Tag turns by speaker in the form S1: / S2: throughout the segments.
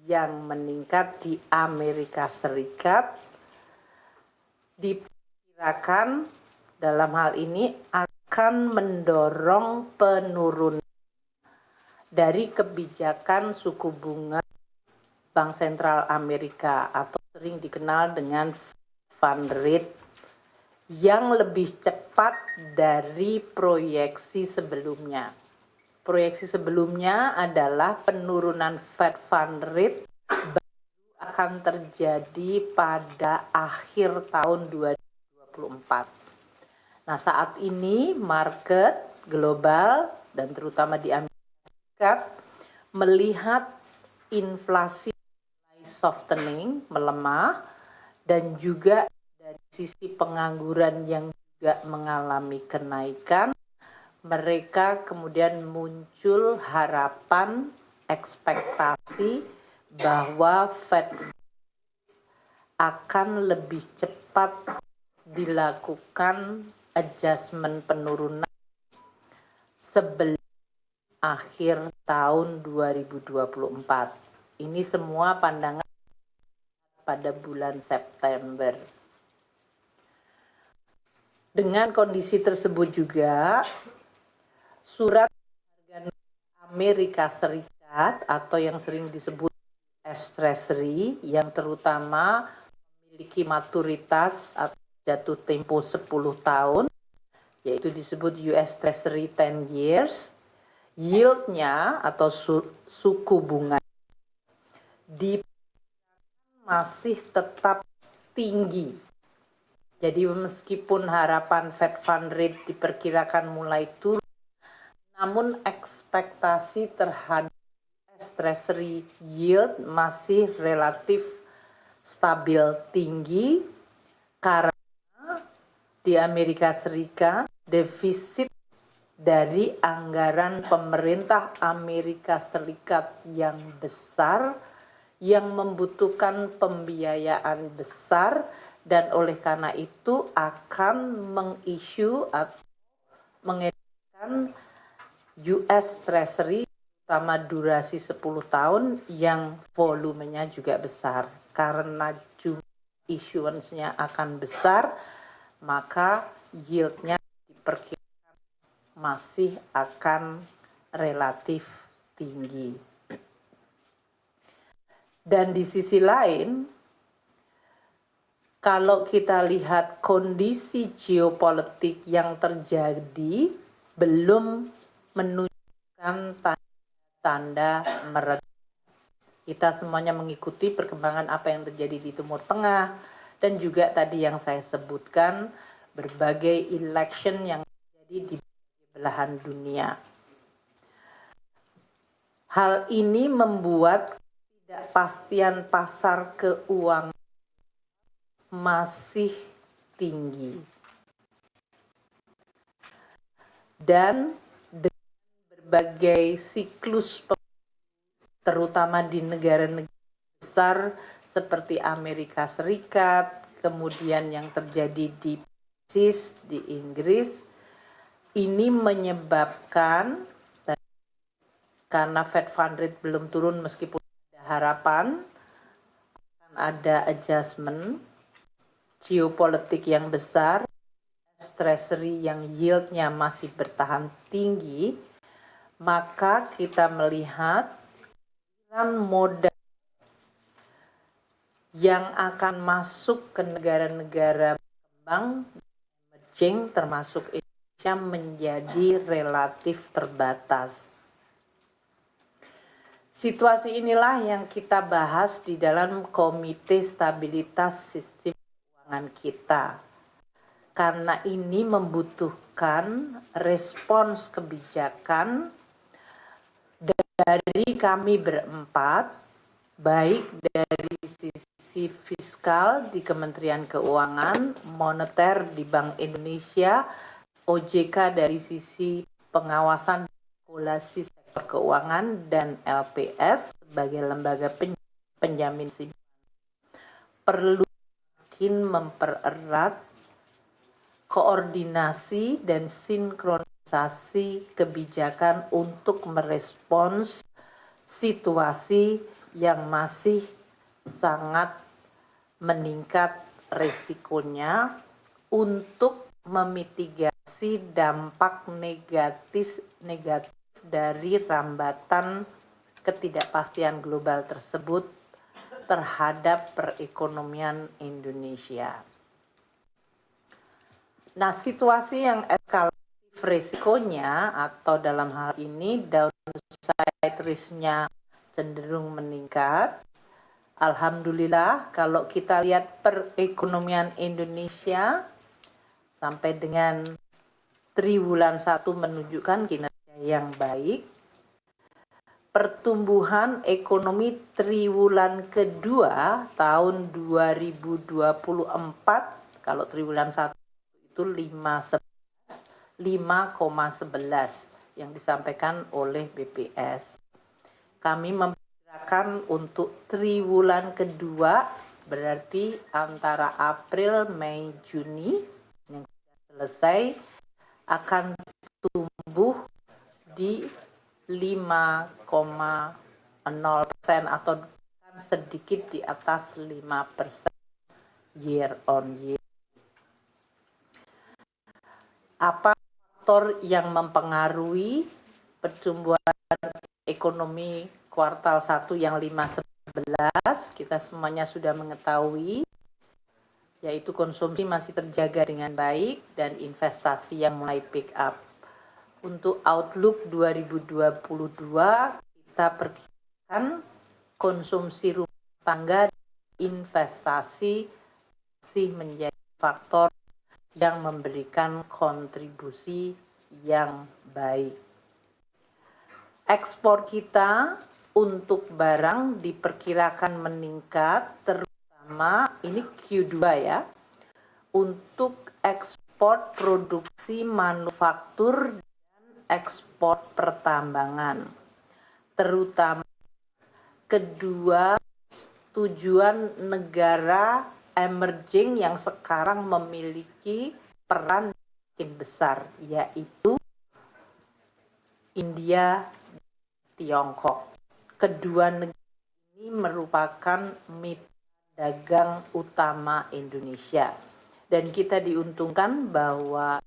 S1: yang meningkat di Amerika Serikat diperkirakan dalam hal ini akan mendorong penurunan dari kebijakan suku bunga Bank Sentral Amerika atau sering dikenal dengan fund rate yang lebih cepat dari proyeksi sebelumnya. Proyeksi sebelumnya adalah penurunan Fed Fund Rate baru akan terjadi pada akhir tahun 2024. Nah, saat ini market global dan terutama di Amerika Serikat melihat inflasi softening, melemah, dan juga dari sisi pengangguran yang juga mengalami kenaikan, mereka kemudian muncul harapan, ekspektasi bahwa Fed akan lebih cepat dilakukan adjustment penurunan sebelum akhir tahun 2024. Ini semua pandangan pada bulan September. Dengan kondisi tersebut juga, surat harga Amerika Serikat atau yang sering disebut US Treasury yang terutama memiliki maturitas atau jatuh tempo 10 tahun, yaitu disebut US Treasury 10 years, yieldnya atau suku bunga masih tetap tinggi. Jadi meskipun harapan Fed Fund Rate diperkirakan mulai turun, namun ekspektasi terhadap US Treasury yield masih relatif stabil tinggi karena di Amerika Serikat defisit dari anggaran pemerintah Amerika Serikat yang besar, yang membutuhkan pembiayaan besar, dan oleh karena itu akan mengissue atau mengedarkan US Treasury terutama durasi 10 tahun yang volumenya juga besar. Karena jumlah issuance-nya akan besar, maka yield-nya diperkirakan masih akan relatif tinggi. Dan di sisi lain, kalau kita lihat kondisi geopolitik yang terjadi belum menunjukkan tanda-tanda mereda. Kita semuanya mengikuti perkembangan apa yang terjadi di Timur Tengah dan juga tadi yang saya sebutkan berbagai election yang terjadi di belahan dunia. Hal ini membuat ketidakpastian pasar keuangan masih tinggi. Dan dengan berbagai siklus terutama di negara-negara besar seperti Amerika Serikat, kemudian yang terjadi di Prancis, di Inggris, ini menyebabkan karena Fed Fund Rate belum turun meskipun ada harapan akan ada adjustment, geopolitik yang besar, Treasury yang yieldnya masih bertahan tinggi, maka kita melihat modal yang akan masuk ke negara-negara berkembang emerging termasuk Indonesia menjadi relatif terbatas. Situasi inilah yang kita bahas di dalam Komite Stabilitas Sistem Keuangan kita. Karena ini membutuhkan respons kebijakan dari kami berempat, baik dari sisi fiskal di Kementerian Keuangan, moneter di Bank Indonesia, OJK dari sisi pengawasan regulasi sektor keuangan, dan LPS sebagai lembaga penjamin simpanan perlu makin mempererat koordinasi dan sinkronisasi kebijakan untuk merespons situasi yang masih sangat meningkat resikonya untuk memitigasi dampak negatif dari rambatan ketidakpastian global tersebut terhadap perekonomian Indonesia. Nah, situasi yang eskalatif resikonya atau dalam hal ini downside risk-nya cenderung meningkat. Alhamdulillah, kalau kita lihat perekonomian Indonesia sampai dengan triwulan 1 menunjukkan kinerja yang baik. Pertumbuhan ekonomi triwulan kedua tahun 2024, kalau triwulan 1 itu 5,11 yang disampaikan oleh BPS. Kami memperkirakan untuk triwulan kedua, berarti antara April, Mei, Juni yang sudah selesai, akan tumbuh di 5,0% atau sedikit di atas 5% year on year. Apa faktor yang mempengaruhi pertumbuhan ekonomi kuartal 1 yang 5,11? Kita semuanya sudah mengetahui, yaitu konsumsi masih terjaga dengan baik dan investasi yang mulai pick up. Untuk outlook 2022, kita perkirakan konsumsi rumah tangga dan investasi masih menjadi faktor yang memberikan kontribusi yang baik. Ekspor kita untuk barang diperkirakan meningkat, terutama ini Q2 ya, untuk ekspor produksi manufaktur dan ekspor pertambangan, terutama kedua tujuan negara emerging yang sekarang memiliki peran makin besar, yaitu India dan Tiongkok. Kedua negara ini merupakan mitra dagang utama Indonesia, dan kita diuntungkan bahwa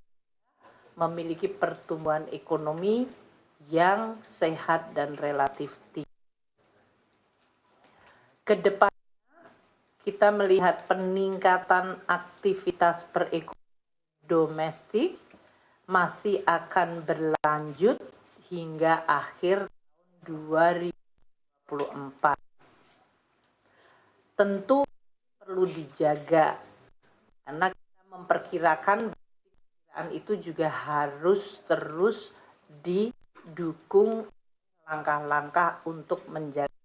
S1: memiliki pertumbuhan ekonomi yang sehat dan relatif tinggi. Kedepan kita melihat peningkatan aktivitas perekonomian domestik masih akan berlanjut hingga akhir tahun 2024. Tentu perlu dijaga karena kita memperkirakan perkiraan itu juga harus terus didukung langkah-langkah untuk menjaga.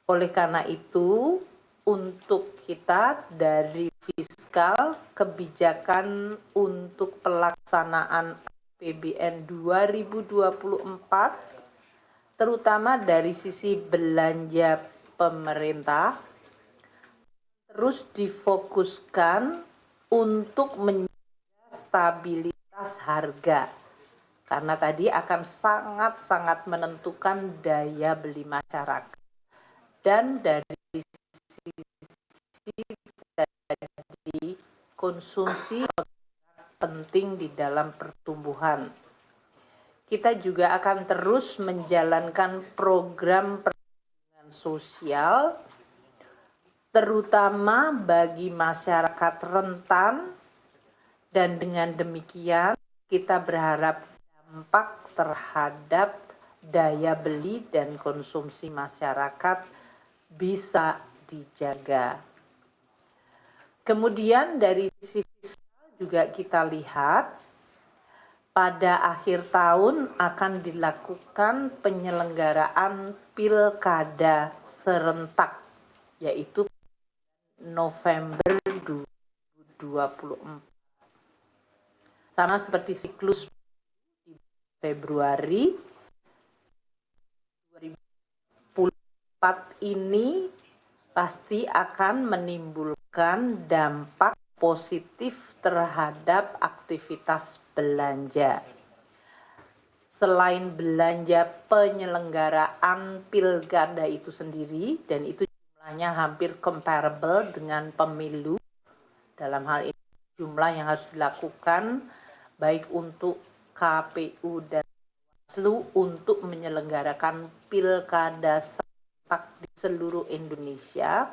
S1: Oleh karena itu, untuk kita dari fiskal, kebijakan untuk pelaksanaan APBN 2024, terutama dari sisi belanja pemerintah, terus difokuskan untuk menjaga stabilitas harga, karena tadi akan sangat-sangat menentukan daya beli masyarakat. Dan dari sisi tadi konsumsi penting di dalam pertumbuhan. Kita juga akan terus menjalankan program perlindungan sosial, terutama bagi masyarakat rentan, dan dengan demikian kita berharap dampak terhadap daya beli dan konsumsi masyarakat bisa dijaga. Kemudian dari sisi fiskal juga kita lihat pada akhir tahun akan dilakukan penyelenggaraan pilkada serentak, yaitu November 2024. Sama seperti siklus di Februari 2024 ini pasti akan menimbulkan dampak positif terhadap aktivitas belanja. selain belanja penyelenggaraan pilkada itu sendiri, dan itu jumlahnya hampir comparable dengan pemilu, dalam hal ini jumlah yang harus dilakukan baik untuk KPU dan Bawaslu untuk menyelenggarakan pilkada serentak di seluruh Indonesia.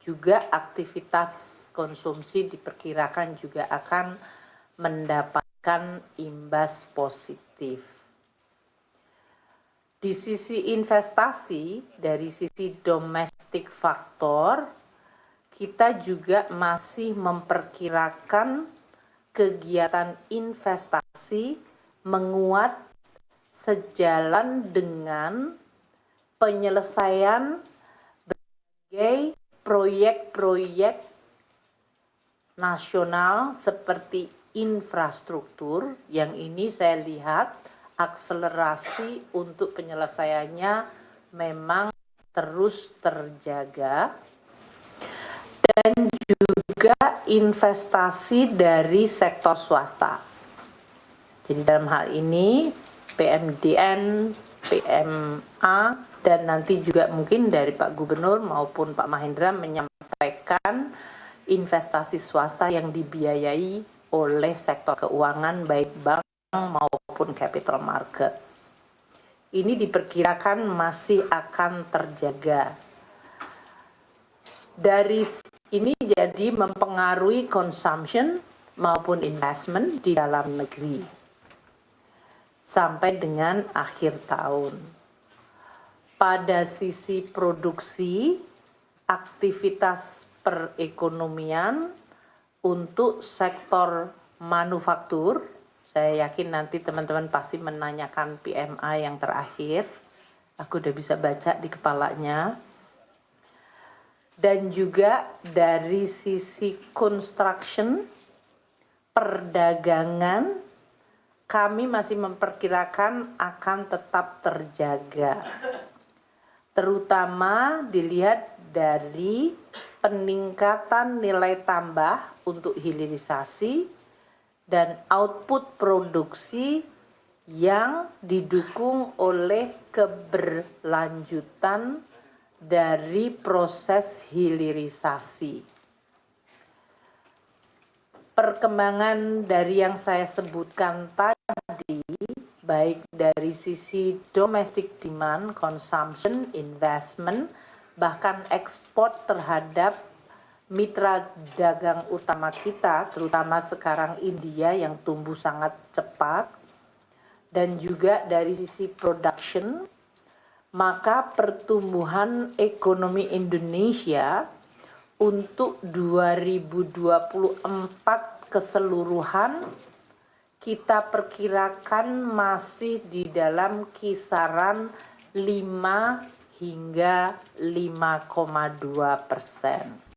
S1: Juga aktivitas konsumsi diperkirakan juga akan mendapatkan imbas positif. Di sisi investasi, dari sisi domestic factor, kita juga masih memperkirakan kegiatan investasi menguat sejalan dengan penyelesaian berbagai proyek-proyek nasional seperti infrastruktur, yang ini saya lihat akselerasi untuk penyelesaiannya memang terus terjaga, dan juga investasi dari sektor swasta. Jadi dalam hal ini PMDN, PMA, dan nanti juga mungkin dari Pak Gubernur maupun Pak Mahendra menyampaikan investasi swasta yang dibiayai oleh sektor keuangan baik bank maupun capital market. Ini diperkirakan masih akan terjaga. Dari ini jadi mempengaruhi consumption maupun investment di dalam negeri sampai dengan akhir tahun. Pada sisi produksi, aktivitas perekonomian untuk sektor manufaktur, saya yakin nanti teman-teman pasti menanyakan PMI yang terakhir. Aku udah bisa baca di kepalanya. Dan juga dari sisi construction, perdagangan, kami masih memperkirakan akan tetap terjaga. Terutama dilihat dari peningkatan nilai tambah untuk hilirisasi dan output produksi yang didukung oleh keberlanjutan dari proses hilirisasi. Perkembangan dari yang saya sebutkan tadi, baik dari sisi domestic demand, consumption, investment, bahkan ekspor terhadap mitra dagang utama kita, terutama sekarang India yang tumbuh sangat cepat, dan juga dari sisi production, maka pertumbuhan ekonomi Indonesia untuk 2024 keseluruhan kita perkirakan masih di dalam kisaran 5 hingga 5,2%.